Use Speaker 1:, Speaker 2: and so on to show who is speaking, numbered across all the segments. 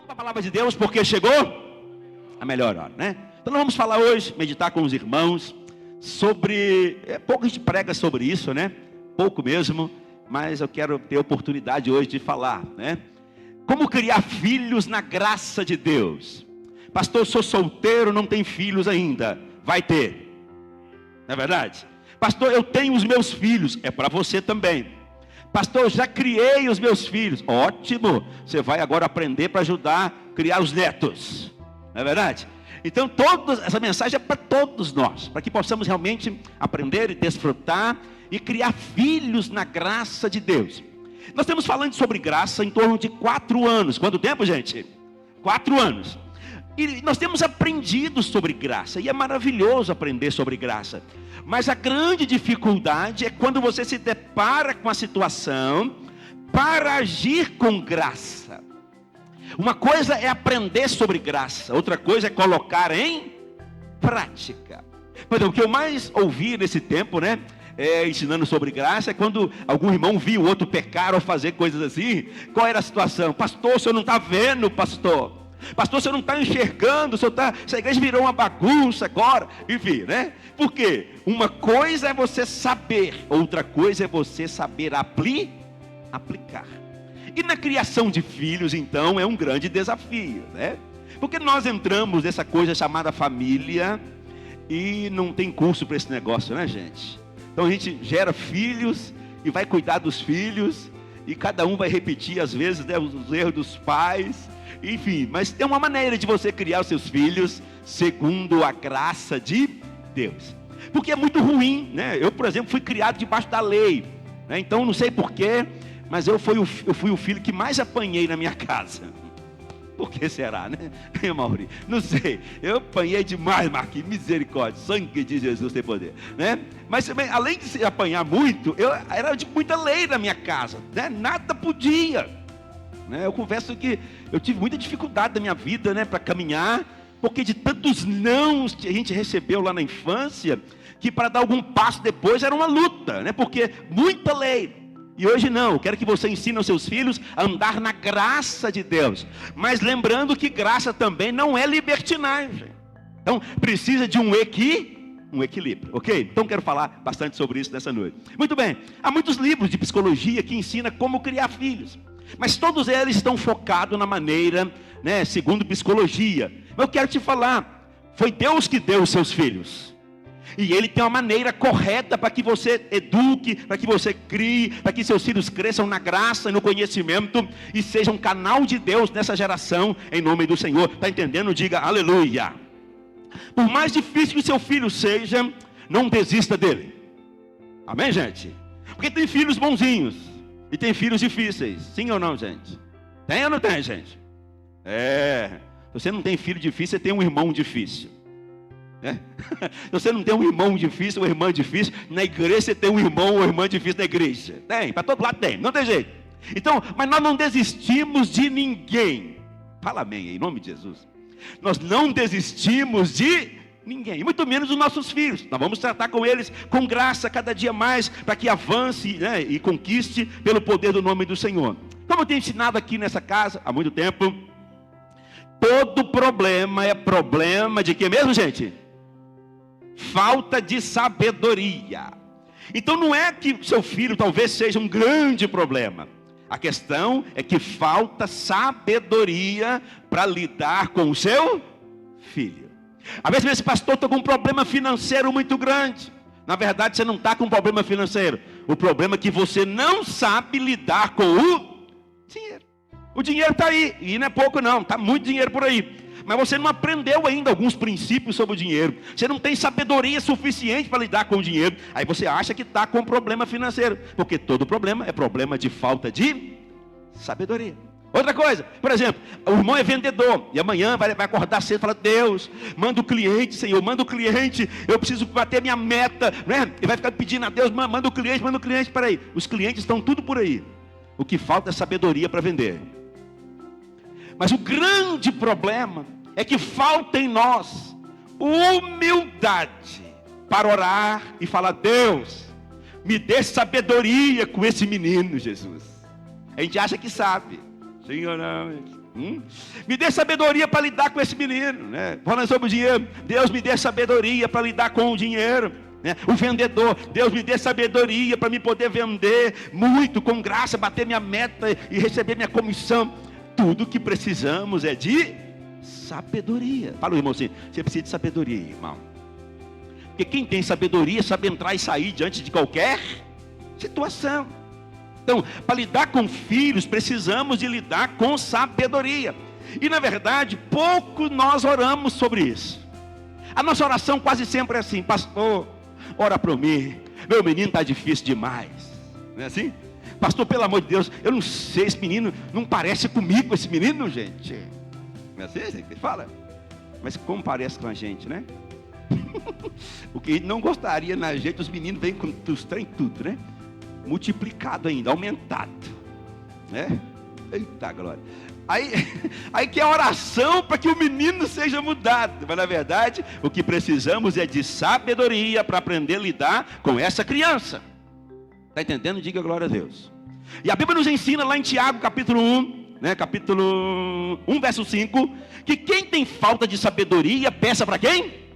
Speaker 1: para a palavra de Deus, porque chegou a melhor hora, né? Então nós vamos falar hoje, meditar com os irmãos sobre, pouco a gente prega sobre isso, né? Pouco mesmo, mas eu quero ter a oportunidade hoje de falar, né? Como criar filhos na graça de Deus. Pastor, eu sou solteiro, não tenho filhos ainda. Vai ter, não é verdade? Pastor, eu tenho os meus filhos, é para você também. Pastor, eu já criei os meus filhos. Ótimo, você vai agora aprender para ajudar a criar os netos, não é verdade? Então essa mensagem é para todos nós, para que possamos realmente aprender e desfrutar e criar filhos na graça de Deus. Nós estamos falando sobre graça em torno de 4 anos. Quanto tempo, gente? 4 anos. E nós temos aprendido sobre graça, e é maravilhoso aprender sobre graça. Mas a grande dificuldade é quando você se depara com a situação para agir com graça. Uma coisa é aprender sobre graça, outra coisa é colocar em prática. O que eu mais ouvi nesse tempo, né, ensinando sobre graça, é quando algum irmão viu o outro pecar ou fazer coisas assim. Qual era a situação? Pastor, o senhor não está vendo, pastor? Pastor, você não está enxergando, essa igreja virou uma bagunça agora. Enfim, né? Por quê? Uma coisa é você saber, outra coisa é você saber aplicar. E na criação de filhos, então, é um grande desafio, né? Porque nós entramos nessa coisa chamada família e não tem curso para esse negócio, né, gente? Então a gente gera filhos e vai cuidar dos filhos, e cada um vai repetir às vezes, né, os erros dos pais. Enfim, mas tem uma maneira de você criar os seus filhos segundo a graça de Deus. Porque é muito ruim, né? Eu, por exemplo, fui criado debaixo da lei, né? Então não sei porquê, mas eu fui o filho que mais apanhei na minha casa. Por que será, né, Mauri? Não sei, eu apanhei demais, Marquinhos, misericórdia, sangue de Jesus tem poder, né? Mas também, além de apanhar muito, eu era de muita lei na minha casa, né? Nada podia. Eu confesso que eu tive muita dificuldade na minha vida, né, para caminhar, porque de tantos nãos que a gente recebeu lá na infância, que para dar algum passo depois era uma luta, né, porque muita lei. E hoje não, eu quero que você ensine aos seus filhos a andar na graça de Deus, mas lembrando que graça também não é libertinagem. Então precisa de um equilíbrio, ok? Então quero falar bastante sobre isso nessa noite. Muito bem, há muitos livros de psicologia que ensinam como criar filhos, mas todos eles estão focados na maneira, né, segundo psicologia. Eu quero te falar, foi Deus que deu os seus filhos, e Ele tem uma maneira correta para que você eduque, para que você crie, para que seus filhos cresçam na graça e no conhecimento, e sejam um canal de Deus nessa geração, em nome do Senhor. Está entendendo? Diga aleluia. Por mais difícil que seu filho seja, não desista dele. Amém, gente? Porque tem filhos bonzinhos e tem filhos difíceis. Sim ou não, gente? Tem ou não tem, gente? Se você não tem filho difícil, você tem um irmão difícil. Se você não tem um irmão difícil ou irmã difícil, na igreja você tem um irmão ou irmã difícil na igreja. Tem, para todo lado tem, não tem jeito. Então, mas nós não desistimos de ninguém. Fala amém, em nome de Jesus. Nós não desistimos de ninguém, muito menos dos nossos filhos. Nós vamos tratar com eles com graça cada dia mais, para que avance, né, e conquiste pelo poder do nome do Senhor. Como eu tenho ensinado aqui nessa casa há muito tempo, todo problema é problema de quê mesmo, gente? Falta de sabedoria. Então não é que seu filho talvez seja um grande problema. A questão é que falta sabedoria para lidar com o seu filho. Às vezes esse pastor está com um problema financeiro muito grande. Na verdade você não está com um problema financeiro. O problema é que você não sabe lidar com o dinheiro. O dinheiro está aí, e não é pouco não, está muito dinheiro por aí. Mas você não aprendeu ainda alguns princípios sobre o dinheiro. Você não tem sabedoria suficiente para lidar com o dinheiro. Aí você acha que está com problema financeiro. Porque todo problema é problema de falta de sabedoria. Outra coisa, por exemplo, o irmão é vendedor, e amanhã vai acordar cedo e falar: Deus, manda o cliente, Senhor, manda o cliente, eu preciso bater minha meta, né? E vai ficar pedindo a Deus: manda o cliente, peraí. Os clientes estão tudo por aí. O que falta é sabedoria para vender. Mas o grande problema é que falta em nós humildade para orar e falar: Deus, me dê sabedoria com esse menino, Jesus. A gente acha que sabe. Sim ou não? Me dê sabedoria para lidar com esse menino, né? Falando sobre o dinheiro, Deus me dê sabedoria para lidar com o dinheiro, né? O vendedor, Deus me dê sabedoria para me poder vender muito, com graça, bater minha meta e receber minha comissão. Tudo que precisamos é de sabedoria. Fala, irmão, assim, você precisa de sabedoria, irmão. Porque quem tem sabedoria sabe entrar e sair diante de qualquer situação. Então, para lidar com filhos, precisamos de lidar com sabedoria. E na verdade, pouco nós oramos sobre isso. A nossa oração quase sempre é assim: pastor, ora para mim, meu menino está difícil demais. Não é assim? Pastor, pelo amor de Deus, eu não sei, esse menino não parece comigo, esse menino, gente. Não é assim que fala? Mas como parece com a gente, né? O que não gostaria na gente, os meninos vêm com os trem tudo, né? Multiplicado ainda, aumentado, né? Eita glória. Aí que é oração para que o menino seja mudado. Mas na verdade, o que precisamos é de sabedoria para aprender a lidar com essa criança. Está entendendo? Diga glória a Deus. E a Bíblia nos ensina lá em Tiago capítulo 1, né? Capítulo 1, verso 5, que quem tem falta de sabedoria, peça para quem?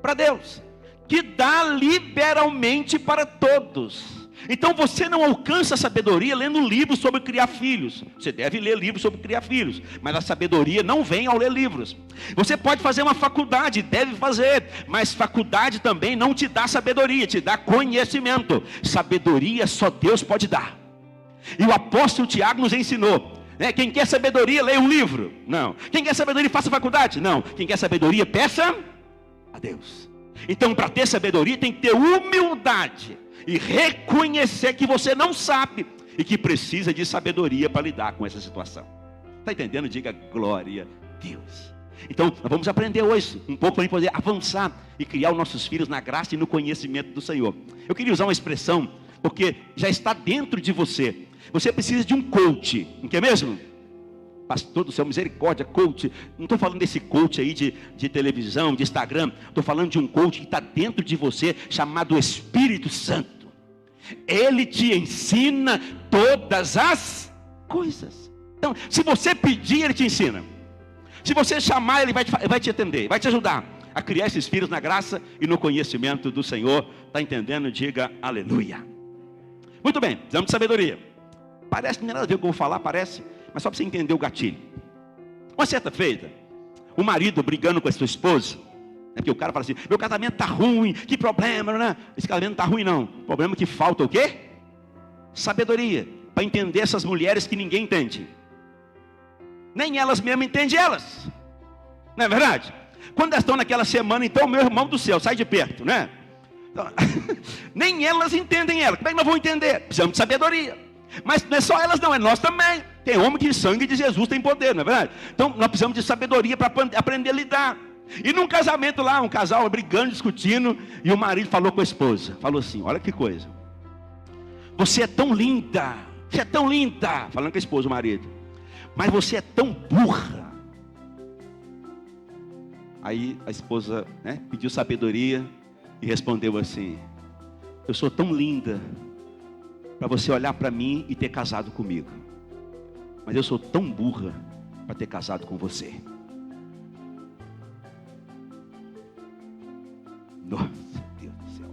Speaker 1: Para Deus, que dá liberalmente para todos. Então você não alcança a sabedoria lendo livros sobre criar filhos. Você deve ler livros sobre criar filhos, mas a sabedoria não vem ao ler livros. Você pode fazer uma faculdade, deve fazer, mas faculdade também não te dá sabedoria, te dá conhecimento. Sabedoria só Deus pode dar. E o apóstolo Tiago nos ensinou, né? Quem quer sabedoria, leia um livro. Não. Quem quer sabedoria, faça faculdade. Não. Quem quer sabedoria, peça a Deus. Então, para ter sabedoria, tem que ter humildade e reconhecer que você não sabe e que precisa de sabedoria para lidar com essa situação. Está entendendo? Diga glória a Deus. Então, nós vamos aprender hoje um pouco para poder avançar e criar os nossos filhos na graça e no conhecimento do Senhor. Eu queria usar uma expressão, porque já está dentro de você. Você precisa de um coach, não é mesmo? Pastor do céu, misericórdia, coach. Não estou falando desse coach aí de televisão, de Instagram. Estou falando de um coach que está dentro de você, chamado Espírito Santo. Ele te ensina todas as coisas. Então, se você pedir, ele te ensina. Se você chamar, ele vai te atender, vai te ajudar a criar esses filhos na graça e no conhecimento do Senhor. Está entendendo? Diga aleluia. Muito bem, precisamos de sabedoria. Parece que não tem nada a ver com o que eu vou falar, parece, mas só para você entender o gatilho. Uma certa feita, o marido brigando com a sua esposa, porque o cara fala assim: meu casamento está ruim, que problema, né? Esse casamento não está ruim não, o problema é que falta o quê? Sabedoria, para entender essas mulheres que ninguém entende. Nem elas mesmas entendem elas. Não é verdade? Quando elas estão naquela semana, então, meu irmão do céu, sai de perto, né? Então, nem elas entendem ela. Como é que nós vamos entender? Precisamos de sabedoria. Mas não é só elas não, é nós também. Tem homem que sangue de Jesus tem poder, não é verdade? Então nós precisamos de sabedoria para aprender a lidar. E num casamento lá, um casal brigando, discutindo, e o marido falou com a esposa, falou assim: olha que coisa, você é tão linda, você é tão linda, falando com a esposa, o marido, mas você é tão burra. Aí a esposa, né, pediu sabedoria e respondeu assim: eu sou tão linda para você olhar para mim e ter casado comigo, mas eu sou tão burra para ter casado com você. Nossa, Deus do céu.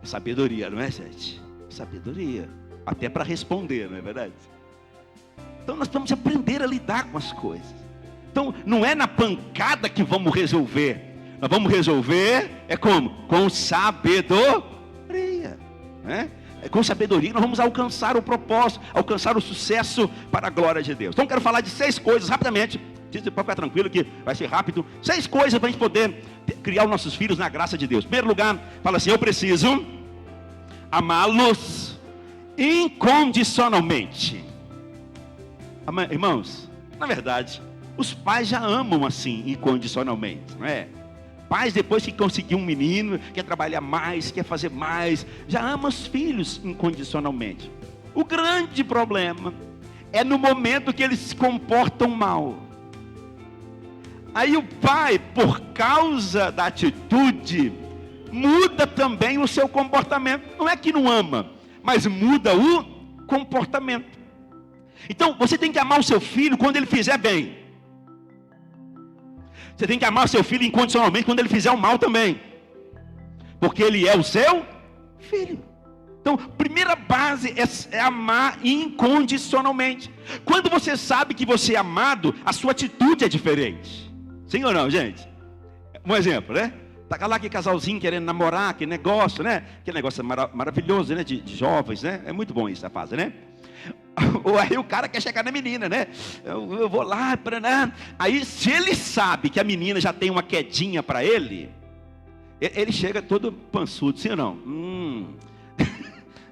Speaker 1: É sabedoria, não é, gente? Sabedoria. Até para responder, não é verdade? Então nós vamos aprender a lidar com as coisas. Então não é na pancada que vamos resolver. Nós vamos resolver, é como? Com sabedoria, né? Com sabedoria nós vamos alcançar o propósito, alcançar o sucesso para a glória de Deus. Então quero falar de 6 coisas rapidamente, pode ficar tranquilo que vai ser rápido. 6 coisas para a gente poder criar os nossos filhos na graça de Deus. Em primeiro lugar, fala assim: eu preciso amá-los incondicionalmente. Irmãos, na verdade, os pais já amam assim incondicionalmente, não é? Pais, depois que conseguiu um menino, quer trabalhar mais, quer fazer mais, já ama os filhos incondicionalmente. O grande problema é no momento que eles se comportam mal. Aí o pai, por causa da atitude, muda também o seu comportamento. Não é que não ama, mas muda o comportamento. Então, você tem que amar o seu filho quando ele fizer bem. Você tem que amar o seu filho incondicionalmente quando ele fizer o mal também. Porque ele é o seu filho. Então, primeira base é amar incondicionalmente. Quando você sabe que você é amado, a sua atitude é diferente. Sim ou não, gente? Um exemplo, né? Tá lá que casalzinho querendo namorar, que negócio, né? Que negócio maravilhoso, né? De jovens, né? É muito bom isso, a fase, né? Ou aí o cara quer chegar na menina, né? Eu vou lá, né? Aí se ele sabe que a menina já tem uma quedinha para ele chega todo pançudo, sim ou não?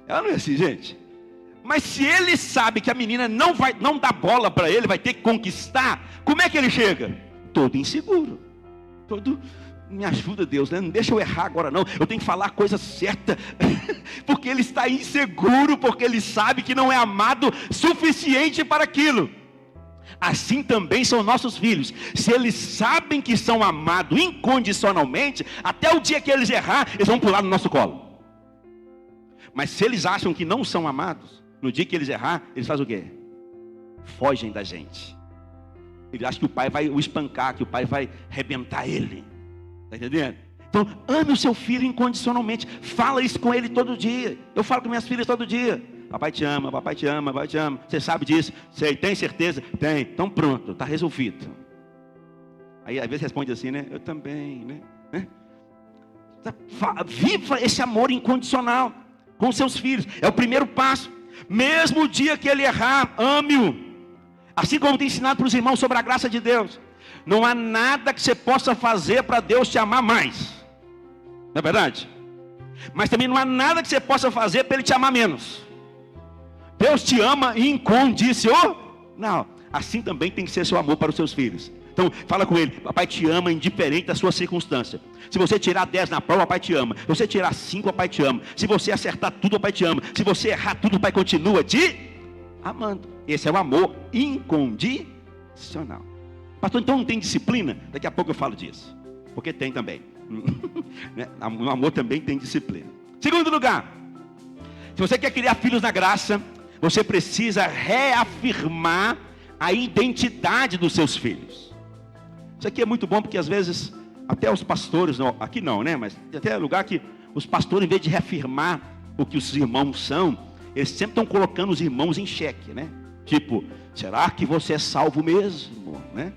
Speaker 1: Ela não é assim, gente. Mas se ele sabe que a menina não dá bola para ele, vai ter que conquistar, como é que ele chega? Todo inseguro, todo... Me ajuda, Deus, né? Não deixa eu errar agora não. Eu tenho que falar a coisa certa. Porque ele está inseguro, porque ele sabe que não é amado suficiente para aquilo. Assim também são nossos filhos. Se eles sabem que são amados incondicionalmente, até o dia que eles errar, eles vão pular no nosso colo. Mas se eles acham que não são amados, no dia que eles errar, eles fazem o quê? Fogem da gente. Eles acham que o pai vai o espancar, que o pai vai arrebentar ele. Está entendendo? Então, ame o seu filho incondicionalmente. Fala isso com ele todo dia. Eu falo com minhas filhas todo dia. Papai te ama, papai te ama, papai te ama. Você sabe disso? Sei, tem certeza? Tem. Então pronto, está resolvido. Aí às vezes responde assim, né? Eu também, né? Viva esse amor incondicional com seus filhos. É o primeiro passo. Mesmo o dia que ele errar, ame-o. Assim como tem ensinado para os irmãos sobre a graça de Deus. Não há nada que você possa fazer para Deus te amar mais. Não é verdade? Mas também não há nada que você possa fazer para Ele te amar menos. Deus te ama incondicional. Assim também tem que ser seu amor para os seus filhos. Então fala com ele: papai te ama indiferente da sua circunstância. Se você tirar 10 na prova, papai te ama. Se você tirar 5, papai te ama. Se você acertar tudo, papai te ama. Se você errar tudo, papai continua te amando. Esse é o amor incondicional. Pastor, então não tem disciplina? Daqui a pouco eu falo disso. Porque tem também. O amor também tem disciplina. Segundo lugar, se você quer criar filhos na graça, você precisa reafirmar a identidade dos seus filhos. Isso aqui é muito bom porque às vezes, até os pastores, aqui não, né? Mas até lugar que os pastores, em vez de reafirmar o que os irmãos são, eles sempre estão colocando os irmãos em xeque, né? Tipo, será que você é salvo mesmo, né?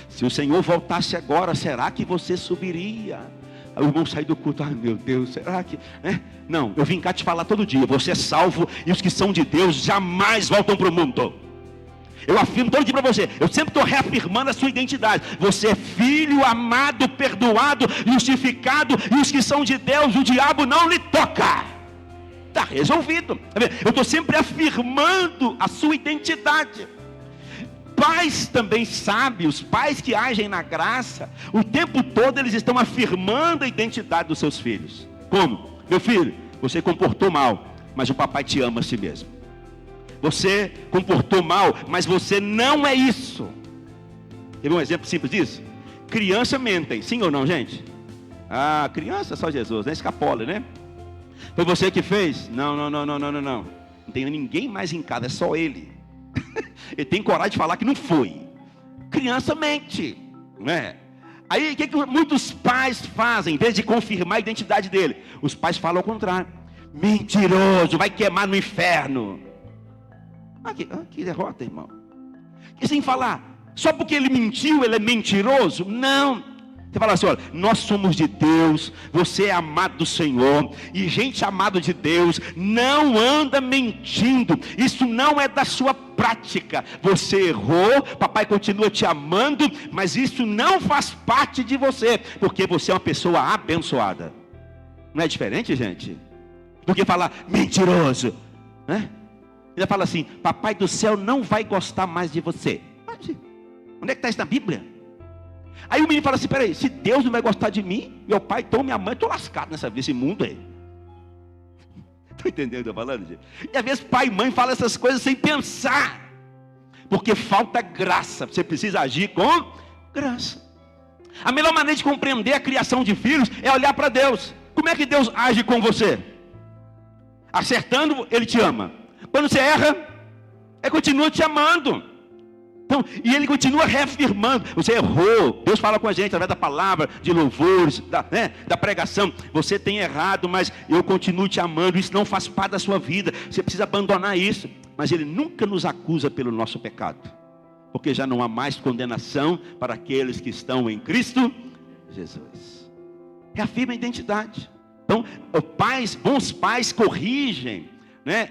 Speaker 1: Se o Senhor voltasse agora, será que você subiria? Aí o irmão sai do culto: ai meu Deus, será que... Não, eu vim cá te falar todo dia: você é salvo, e os que são de Deus jamais voltam para o mundo. Eu afirmo todo dia para você, eu sempre estou reafirmando a sua identidade. Você é filho amado, perdoado, justificado, e os que são de Deus, o diabo não lhe toca. Está resolvido. Eu estou sempre afirmando a sua identidade. Pais também sabem, os pais que agem na graça, o tempo todo eles estão afirmando a identidade dos seus filhos. Como? Meu filho, você comportou mal, mas o papai te ama a si mesmo. Você comportou mal, mas você não é isso. Quer ver um exemplo simples disso? Criança mentem, sim ou não, gente? Ah, criança é só Jesus, né? Escapola, né? Foi você que fez? Não. Não tem ninguém mais em casa, é só ele. Ele tem coragem de falar que não foi. Criança mente, não é? Aí o que muitos pais fazem? Em vez de confirmar a identidade dele, os pais falam ao contrário: mentiroso, vai queimar no inferno. Que derrota, irmão. E sem falar, só porque ele mentiu, ele é mentiroso? Não. Você fala assim: olha, nós somos de Deus, você é amado do Senhor, e gente amada de Deus não anda mentindo. Isso não é da sua prática. Você errou, papai continua te amando, mas isso não faz parte de você, porque você é uma pessoa abençoada. Não é diferente, gente? Do que falar mentiroso, né? Ele fala assim: papai do céu não vai gostar mais de você. Onde é que está isso na Bíblia? Aí o menino fala assim: peraí, se Deus não vai gostar de mim, meu pai, então minha mãe, estou lascado nesse mundo aí. Estou entendendo o que eu estou falando, gente? E às vezes pai e mãe falam essas coisas sem pensar, porque falta graça. Você precisa agir com graça. A melhor maneira de compreender a criação de filhos é olhar para Deus. Como é que Deus age com você? Acertando, Ele te ama. Quando você erra, Ele continua te amando. Então, e Ele continua reafirmando. Você errou. Deus fala com a gente através da palavra, de louvores, da pregação. Você tem errado, mas eu continuo te amando. Isso não faz parte da sua vida. Você precisa abandonar isso. Mas Ele nunca nos acusa pelo nosso pecado, porque já não há mais condenação para aqueles que estão em Cristo Jesus. Reafirma a identidade. Então, bons pais corrigem,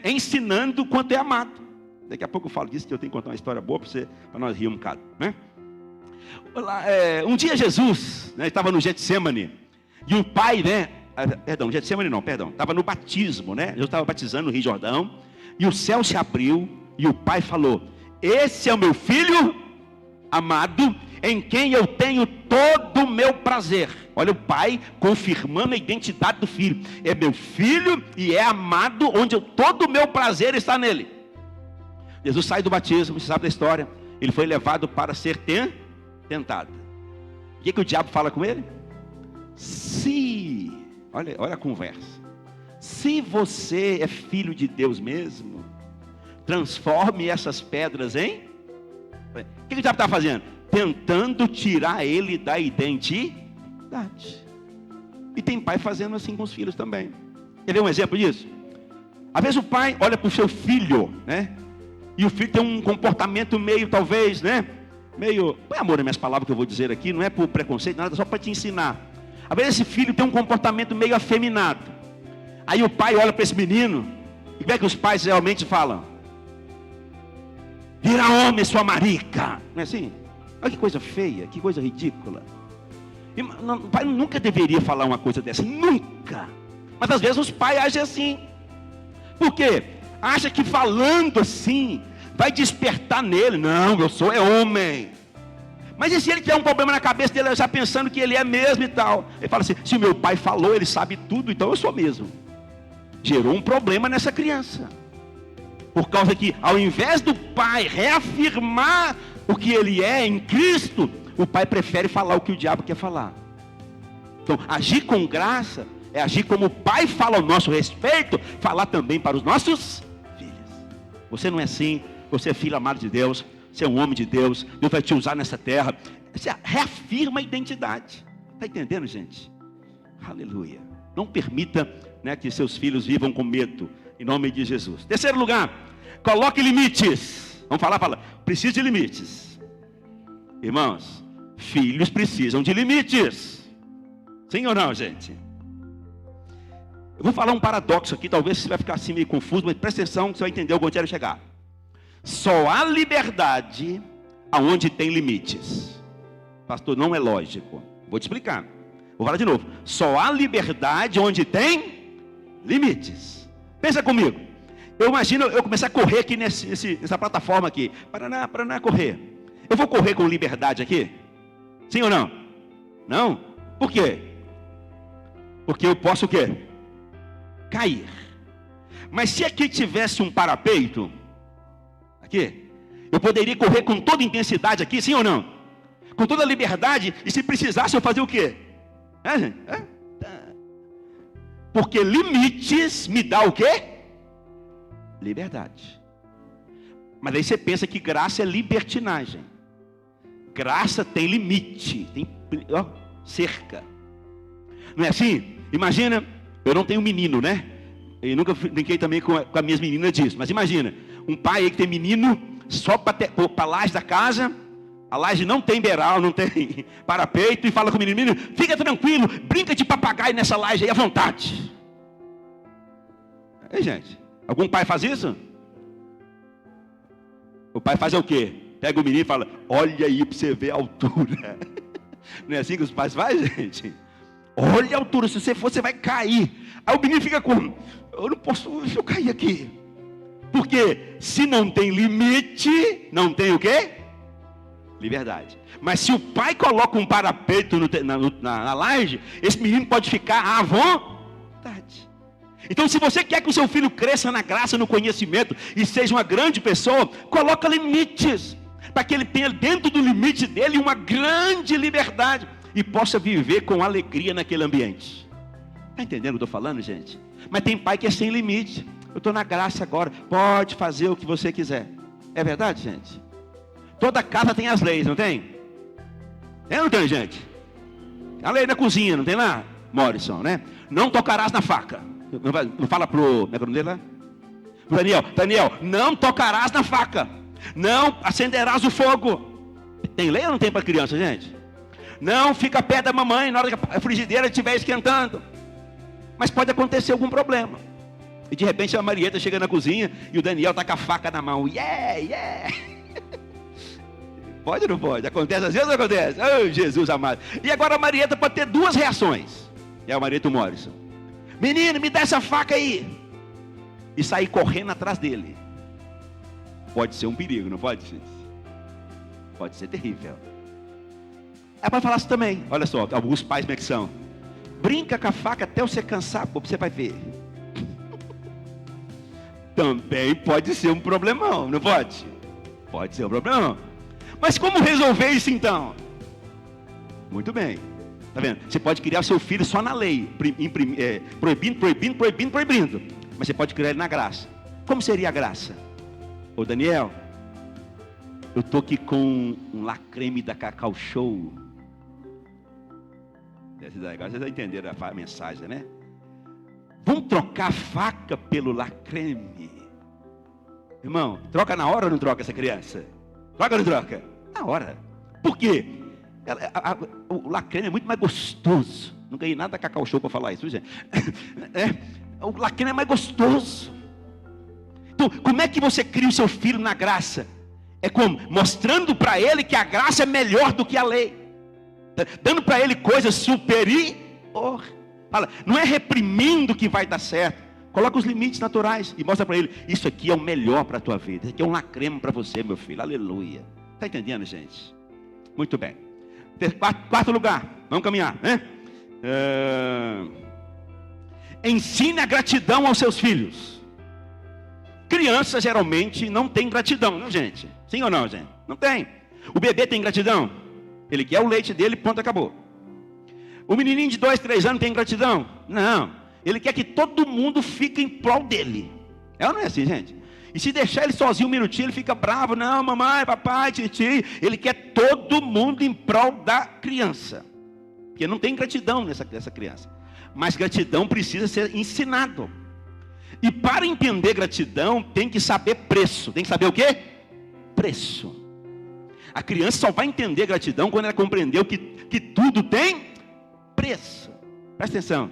Speaker 1: ensinando o quanto é amado. Daqui a pouco eu falo disso, que eu tenho que contar uma história boa para nós rir um bocado, um dia Jesus, estava no Getsemane, e o pai, Getsemane não, estava no batismo, Jesus estava batizando no Rio Jordão, e o céu se abriu, e o pai falou: esse é o meu filho amado, em quem eu tenho todo o meu prazer. Olha o pai confirmando a identidade do filho. É meu filho e é amado, onde todo o meu prazer está nele. Jesus sai do batismo, você sabe da história. Ele foi levado para ser tentado. O que o diabo fala com ele? Olha a conversa. Se você é filho de Deus mesmo, transforme essas pedras em... O que o diabo está fazendo? Tentando tirar ele da identidade. E tem pai fazendo assim com os filhos também. Quer ver um exemplo disso? Às vezes o pai olha para o seu filho, e o filho tem um comportamento meio, talvez, meio... Põe amor nas minhas palavras que eu vou dizer aqui, não é por preconceito, nada, só para te ensinar. Às vezes esse filho tem um comportamento meio afeminado. Aí o pai olha para esse menino, e como é que os pais realmente falam? Vira homem, sua marica. Não é assim? Olha que coisa feia, que coisa ridícula. O pai nunca deveria falar uma coisa dessa, nunca. Mas às vezes os pais agem assim. Por quê? Acha que falando assim vai despertar nele. Não, eu sou homem. Mas e se ele tiver um problema na cabeça dele, já pensando que ele é mesmo e tal? Ele fala assim: se o meu pai falou, ele sabe tudo, então eu sou mesmo. Gerou um problema nessa criança. Por causa que ao invés do pai reafirmar o que ele é em Cristo, o pai prefere falar o que o diabo quer falar. Então, agir com graça é agir como o pai fala ao nosso respeito, falar também para os nossos filhos. Você não é assim, você é filho amado de Deus, você é um homem de Deus, Deus vai te usar nessa terra. Você reafirma a identidade. Está entendendo, gente? Aleluia. Não permita que seus filhos vivam com medo, em nome de Jesus. Terceiro lugar, coloque limites. Vamos falar, precisa de limites. Irmãos, filhos precisam de limites. Sim ou não, gente? Eu vou falar um paradoxo aqui, talvez você vai ficar assim meio confuso, mas presta atenção que você vai entender onde eu quero chegar. Só há liberdade aonde tem limites. Pastor, não é lógico. Vou te explicar. Vou falar de novo. Só há liberdade onde tem limites. Pensa comigo. Eu imagino eu começar a correr aqui nessa plataforma aqui. Paraná, correr. Eu vou correr com liberdade aqui? Sim ou não? Não? Por quê? Porque eu posso o quê? Cair. Mas se aqui tivesse um parapeito, aqui, eu poderia correr com toda intensidade aqui, sim ou não? Com toda liberdade, e se precisasse eu fazer o quê? Porque limites me dá o quê? Liberdade. Mas aí você pensa que graça é libertinagem. Graça tem limite, tem cerca. Não é assim? Imagina, eu não tenho menino, E nunca brinquei também com as minhas meninas disso. Mas imagina, um pai aí que tem menino só para a laje da casa. A laje não tem beiral, não tem parapeito. E fala com o menino: fica tranquilo, brinca de papagaio nessa laje aí à vontade. Ei, gente, algum pai faz isso? O pai faz o quê? Pega o menino e fala: olha aí para você ver a altura. Não é assim que os pais fazem, gente? Olha a altura, se você for, você vai cair. Aí o menino fica como: eu não posso, se eu cair aqui. Porque se não tem limite, não tem o quê? Liberdade. Mas se o pai coloca um parapeito na laje, esse menino pode ficar à vontade. Então, se você quer que o seu filho cresça na graça, no conhecimento e seja uma grande pessoa, coloca limites, para que ele tenha dentro do limite dele uma grande liberdade e possa viver com alegria naquele ambiente. Está entendendo o que eu estou falando, gente? Mas tem pai que é sem limite. Eu estou na graça agora, pode fazer o que você quiser. É verdade, gente? Toda casa tem as leis, não tem? Tem ou não tem, gente? A lei na cozinha, não tem lá? Morrison, né? Não tocarás na faca. Não fala pro... Como é que é o nome dele lá? Daniel, não tocarás na faca. Não acenderás o fogo. Tem lei ou não tem para criança, gente? Não fica perto da mamãe na hora que a frigideira estiver esquentando. Mas pode acontecer algum problema. E de repente a Marieta chega na cozinha e o Daniel está com a faca na mão. Yeah! Pode ou não pode? Acontece às vezes ou não acontece? Oh, Jesus amado. E agora a Marieta pode ter duas reações. É o Marieta Morrison. Menino, me dá essa faca aí. E sair correndo atrás dele. Pode ser um perigo, não pode, gente? Pode ser terrível. É para falar assim também. Olha só, alguns pais como é que são. Brinca com a faca até você cansar, você vai ver. Também pode ser um problemão, não pode? Pode ser um problemão. Mas como resolver isso então? Muito bem. Tá vendo? Você pode criar seu filho só na lei, proibindo. Mas você pode criar ele na graça. Como seria a graça? Ô Daniel, eu tô aqui com um lacreme da Cacau Show. Agora vocês entenderam a mensagem, né? Vamos trocar a faca pelo lacreme. Irmão, troca na hora ou não troca essa criança? Troca ou não troca? Na hora. Por quê? O lacreme é muito mais gostoso. Não ganhei nada da Cacau Show para falar isso, gente. O lacreme é mais gostoso. Então, como é que você cria o seu filho na graça? É como? Mostrando para ele que a graça é melhor do que a lei. Dando para ele coisas superior. Fala, não é reprimindo que vai dar certo. Coloca os limites naturais e mostra para ele, isso aqui é o melhor para a tua vida. Isso aqui é um lacreme para você, meu filho. Aleluia. Está entendendo, gente? Muito bem. Quarto lugar. Vamos caminhar, né? Ensine a gratidão aos seus filhos. Criança geralmente não tem gratidão, não, gente? Sim ou não, gente? Não tem. O bebê tem gratidão? Ele quer o leite dele, ponto, acabou. O menininho de 2, 3 anos tem gratidão? Não. Ele quer que todo mundo fique em prol dele. É ou não é assim, gente? E se deixar ele sozinho um minutinho, ele fica bravo. Não, mamãe, papai, titi. Ele quer todo mundo em prol da criança. Porque não tem gratidão nessa criança. Mas gratidão precisa ser ensinado. E para entender gratidão, tem que saber preço. Tem que saber o quê? Preço. A criança só vai entender gratidão quando ela compreendeu que tudo tem preço. Presta atenção.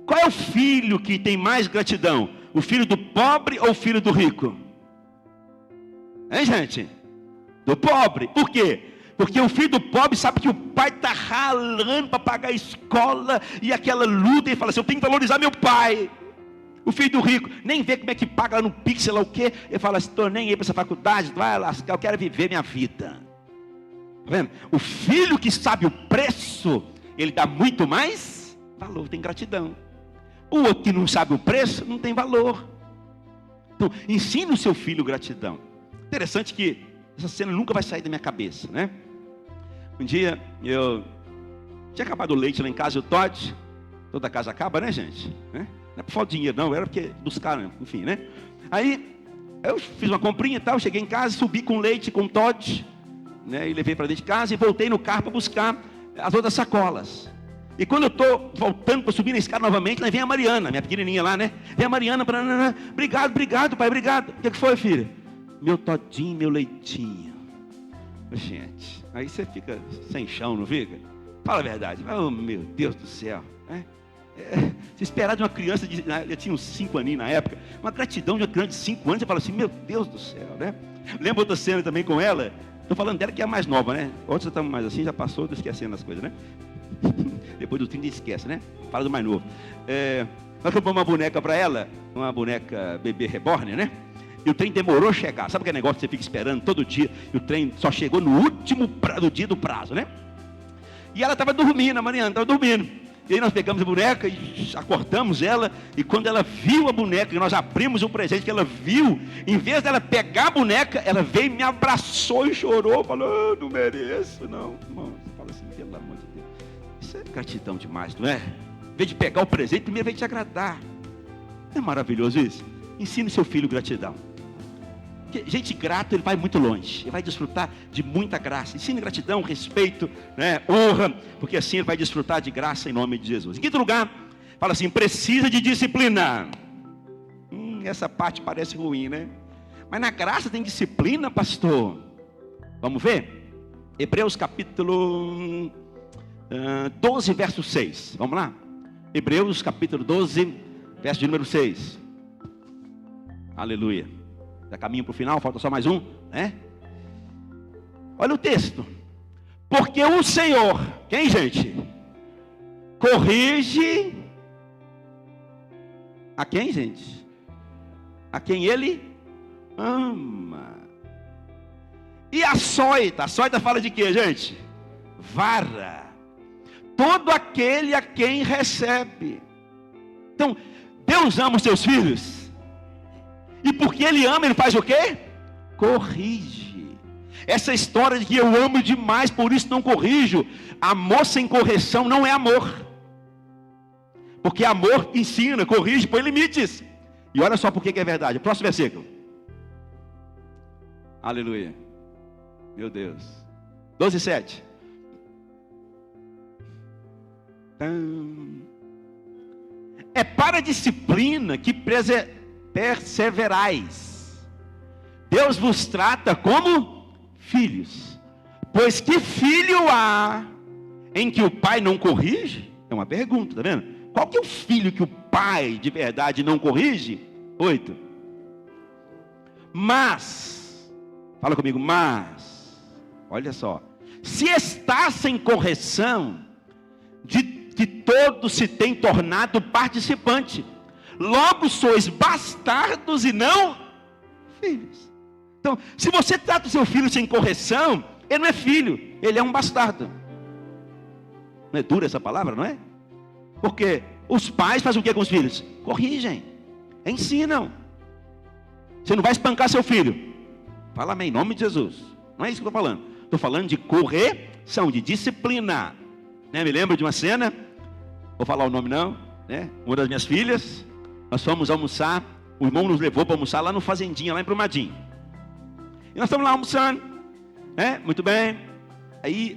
Speaker 1: Qual é o filho que tem mais gratidão? O filho do pobre ou o filho do rico? Hein, gente? Do pobre. Por quê? Porque o filho do pobre sabe que o pai está ralando para pagar a escola e aquela luta, e fala assim, eu tenho que valorizar meu pai. O filho do rico nem vê como é que paga lá no Pix, sei lá o quê. Ele fala assim, estou nem aí para essa faculdade, vai lascar, eu quero viver minha vida. Tá vendo? O filho que sabe o preço, ele dá muito mais valor, tem gratidão. O outro que não sabe o preço, não tem valor. Então, ensine o seu filho gratidão. Interessante que essa cena nunca vai sair da minha cabeça, né? Um dia, eu tinha acabado o leite lá em casa, o Todd. Toda casa acaba, né, gente? Não é por falta de dinheiro, não, era porque buscaram, enfim, né? Aí, eu fiz uma comprinha e tal, cheguei em casa, subi com leite, com o Todd, né? E levei para dentro de casa e voltei no carro para buscar as outras sacolas. E quando eu estou voltando para subir na escada novamente, lá vem a Mariana, minha pequenininha lá, né? Vem a Mariana, obrigado, pai, obrigado. O que foi, filha? Meu todinho, meu leitinho. Gente, aí você fica sem chão, não fica? Fala a verdade. Oh, meu Deus do céu. Se esperar de uma criança, eu tinha uns 5 aninhos na época, uma gratidão de uma criança de 5 anos, você fala assim, meu Deus do céu, né? Lembra outra cena também com ela? Estou falando dela que é a mais nova, né? Outros estão mais assim, já passou, estou esquecendo as coisas, né? Depois do 30 esquece, né? Fala do mais novo. Nós compramos uma boneca para ela, uma boneca bebê reborn, né? E o trem demorou a chegar. Sabe aquele negócio que você fica esperando todo dia? E o trem só chegou no último do dia do prazo, né? E ela estava dormindo, a Mariana estava dormindo. E aí nós pegamos a boneca e acordamos ela. E quando ela viu a boneca, nós abrimos o presente que ela viu, em vez dela pegar a boneca, ela veio, me abraçou e chorou. Falou, não mereço, não. Irmão, você fala assim, pelo amor de Deus. Isso é gratidão demais, não é? Em vez de pegar o presente, primeiro vem te agradar. Não é maravilhoso isso? Ensine seu filho gratidão. Porque gente grata, ele vai muito longe. Ele vai desfrutar de muita graça. Ensina gratidão, respeito, né, honra. Porque assim ele vai desfrutar de graça em nome de Jesus. Em quinto lugar, fala assim, precisa de disciplina. Essa parte parece ruim, né? Mas na graça tem disciplina, pastor. Vamos ver? Hebreus capítulo 12, verso 6. Vamos lá? Hebreus capítulo 12, verso de número 6. Aleluia. Já caminho para o final, falta só mais um, né? Olha o texto. Porque o Senhor, quem, gente? Corrige a quem, gente? A quem ele ama. E a açoita fala de quê, gente? Vara. Todo aquele a quem recebe. Então, Deus ama os seus filhos. E porque Ele ama, Ele faz o quê? Corrige. Essa história de que eu amo demais, por isso não corrijo. Amor sem correção não é amor. Porque amor ensina, corrige, põe limites. E olha só por que é verdade. Próximo versículo. Aleluia. Meu Deus. 12, 7. É para a disciplina que perseverais. Deus vos trata como filhos. Pois que filho há em que o pai não corrige? É uma pergunta, tá vendo? Qual que é o filho que o pai de verdade não corrige? 8. Mas, fala comigo, mas, olha só, se está sem correção, de todos se tem tornado participante, logo sois bastardos e não filhos. Então, se você trata o seu filho sem correção, ele não é filho, ele é um bastardo. Não é dura essa palavra, não é? Porque os pais fazem o que com os filhos? Corrigem, ensinam. Você não vai espancar seu filho. Fala amém, em nome de Jesus. Não é isso que eu estou falando. Estou falando de correção, de disciplina. Né? Me lembro de uma cena, vou falar o nome não, né? Uma das minhas filhas, nós fomos almoçar, o irmão nos levou para almoçar lá no Fazendinha, lá em Brumadinho. E nós estamos lá almoçando, né? Muito bem. Aí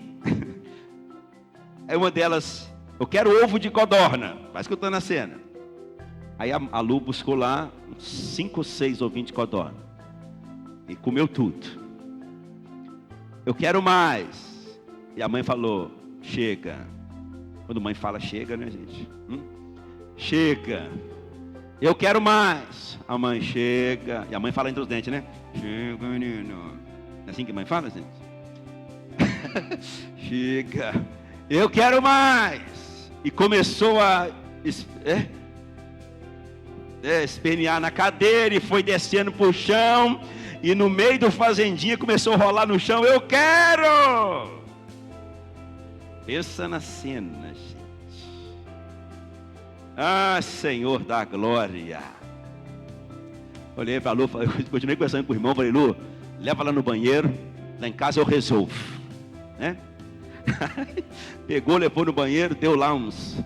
Speaker 1: uma delas, eu quero ovo de codorna, quase que eu estou na cena. Aí a Lu buscou lá uns 5 ou 6 ovinhos de codorna e comeu tudo. Eu quero mais. E a mãe falou, chega. Quando mãe fala chega, né, gente? Chega. Eu quero mais. A mãe chega. E a mãe fala entre os dentes, né? Chega, menino. É assim que a mãe fala, gente? Chega. Eu quero mais. E começou a espernear na cadeira e foi descendo pro chão. E no meio do fazendinha começou a rolar no chão. Eu quero. Pensa na cena, gente. Ah, Senhor da glória. Olhei para a Lu, continuei conversando com o irmão, falei, Lu, leva lá no banheiro, lá em casa eu resolvo, né? Pegou, levou no banheiro, deu lá uns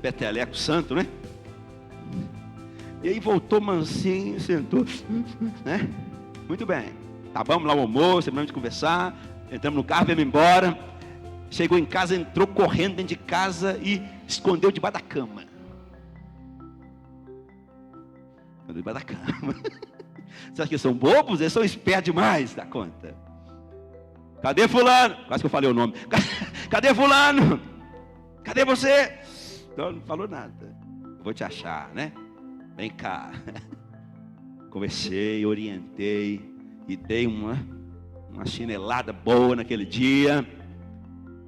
Speaker 1: petelecos santo, né? E aí voltou mansinho, sentou, né? Muito bem, acabamos lá o almoço, terminamos de conversar, entramos no carro, viemos embora. Chegou em casa, entrou correndo dentro de casa e escondeu debaixo da cama. Escondeu debaixo da cama. Você acha que são bobos? Eles são espertos demais da conta. Cadê fulano? Quase que eu falei o nome. Cadê fulano? Cadê você? Não falou nada. Vou te achar, né? Vem cá. Conversei, orientei e dei uma chinelada boa naquele dia.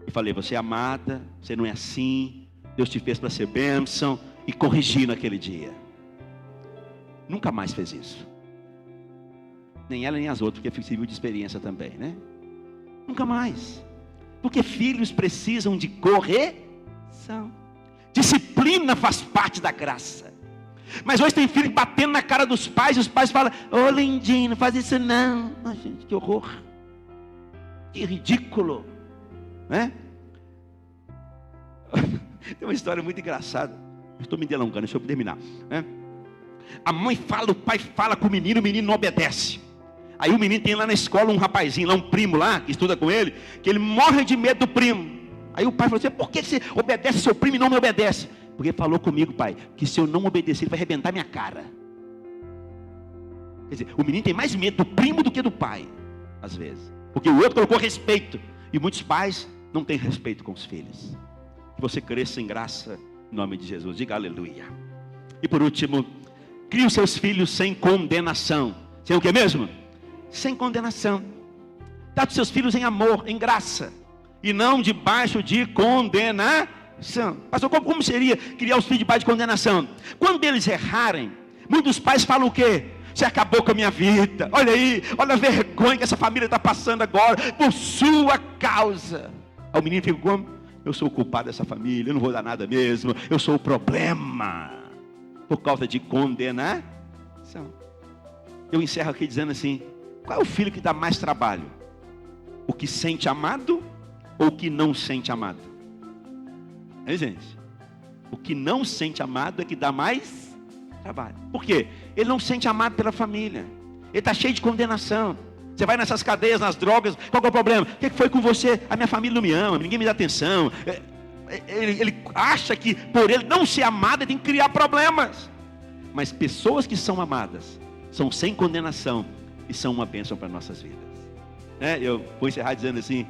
Speaker 1: E falei, você é amada, você não é assim, Deus te fez para ser bênção, e corrigi naquele dia. Nunca mais fez isso. Nem ela nem as outras, porque serviu de experiência também, né? Nunca mais. Porque filhos precisam de correção. Disciplina faz parte da graça. Mas hoje tem filho batendo na cara dos pais, e os pais falam, ô lindinho, não faz isso não. Oh, gente, que horror. Que ridículo. Né? Tem uma história muito engraçada. Estou me delongando, deixa eu terminar, né? A mãe fala, o pai fala com o menino não obedece. Aí o menino tem lá na escola um rapazinho, lá um primo lá, que estuda com ele, que ele morre de medo do primo. Aí o pai falou assim: por que você obedece seu primo e não me obedece? Porque falou comigo, pai, que se eu não obedecer, ele vai arrebentar minha cara. Quer dizer, o menino tem mais medo do primo do que do pai, às vezes. Porque o outro colocou respeito. E muitos pais não têm respeito com os filhos. Que você cresça em graça, em nome de Jesus. Diga aleluia. E por último, crie os seus filhos sem condenação. Sem o que mesmo? Sem condenação. Trate os seus filhos em amor, em graça. E não debaixo de condenação. Pastor, como seria criar os filhos debaixo de condenação? Quando eles errarem, muitos pais falam o quê? Você acabou com a minha vida. Olha aí, olha a vergonha que essa família está passando agora, por sua causa. Aí o menino fica como? Eu sou o culpado dessa família, eu não vou dar nada mesmo, eu sou o problema. Por causa de condenação. Eu encerro aqui dizendo assim: qual é o filho que dá mais trabalho? O que sente amado ou o que não sente amado? É, gente? O que não sente amado é que dá mais trabalho. Por quê? Ele não se sente amado pela família. Ele está cheio de condenação. Você vai nessas cadeias, nas drogas, qual que é o problema? O que foi com você? A minha família não me ama, ninguém me dá atenção. Ele acha que por ele não ser amado, ele tem que criar problemas. Mas pessoas que são amadas, são sem condenação e são uma bênção para nossas vidas. Eu vou encerrar dizendo assim: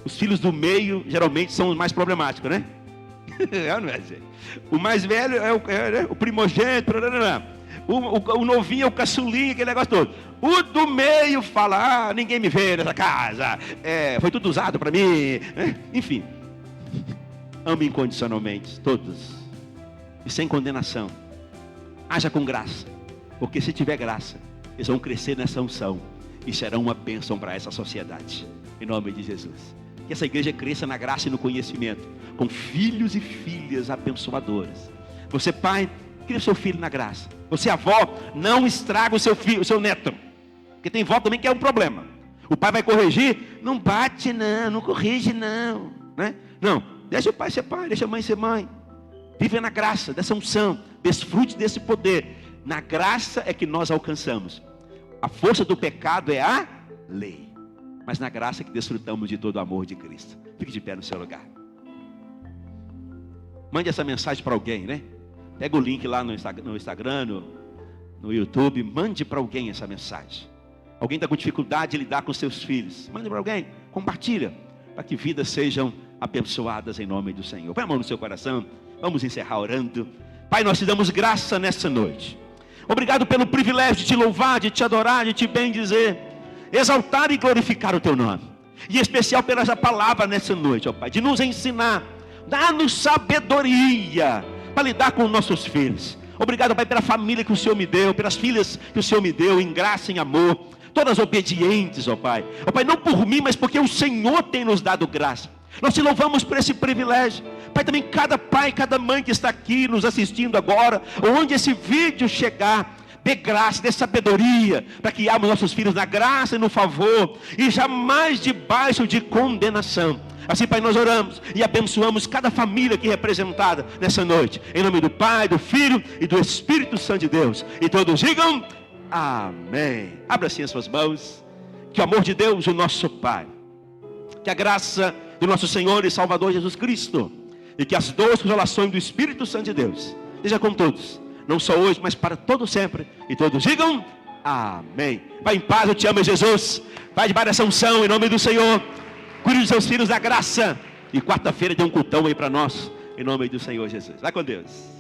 Speaker 1: os filhos do meio geralmente são os mais problemáticos, né? Não é, gente? O mais velho é o primogênito, o novinho é o caçulinha, aquele negócio todo. O do meio fala: ninguém me vê nessa casa, foi tudo usado para mim. Enfim, ame incondicionalmente todos e sem condenação. Haja com graça, porque se tiver graça, eles vão crescer nessa unção e serão uma bênção para essa sociedade, em nome de Jesus. Que essa igreja cresça na graça e no conhecimento, com filhos e filhas abençoadoras. Você, pai, cria o seu filho na graça. Você, avó, não estraga o seu filho, o seu neto, porque tem vó também que é um problema. O pai vai corrigir, não bate não, não corrige não, né? Não, deixa o pai ser pai, deixa a mãe ser mãe. Vive na graça, dessa unção, desfrute desse poder. Na graça é que nós alcançamos. A força do pecado é a lei, mas na graça é que desfrutamos de todo o amor de Cristo. Fique de pé no seu lugar. Mande essa mensagem para alguém, né? Pega o link lá no Instagram, no YouTube. Mande para alguém essa mensagem. Alguém está com dificuldade de lidar com seus filhos. Mande para alguém, compartilha, para que vidas sejam abençoadas em nome do Senhor. Põe a mão no seu coração. Vamos encerrar orando. Pai, nós te damos graça nessa noite. Obrigado pelo privilégio de te louvar, de te adorar, de te bendizer, exaltar e glorificar o teu nome. E em especial pela essa palavra nessa noite, ó Pai, de nos ensinar, dar-nos sabedoria para lidar com nossos filhos. Obrigado, Pai, pela família que o Senhor me deu, pelas filhas que o Senhor me deu, em graça, em amor, todas obedientes, ó Pai. Ó Pai, não por mim, mas porque o Senhor tem nos dado graça. Nós te louvamos por esse privilégio. Pai, também cada pai, cada mãe que está aqui nos assistindo agora, onde esse vídeo chegar, dê graça, dê sabedoria, para que criarmos nossos filhos na graça e no favor, e jamais debaixo de condenação. Assim, Pai, nós oramos e abençoamos cada família aqui representada nessa noite, em nome do Pai, do Filho e do Espírito Santo de Deus. E todos digam amém. Abra assim as suas mãos. Que o amor de Deus, o nosso Pai, que a graça do nosso Senhor e Salvador Jesus Cristo, e que as doces consolações do Espírito Santo de Deus seja com todos, não só hoje, mas para todo sempre. E todos digam amém. Vai em paz, eu te amo, Jesus. Vai debaixo dessa unção em nome do Senhor. Cuide dos seus filhos da graça. E quarta-feira tem um cultão aí para nós, em nome do Senhor Jesus. Vai com Deus.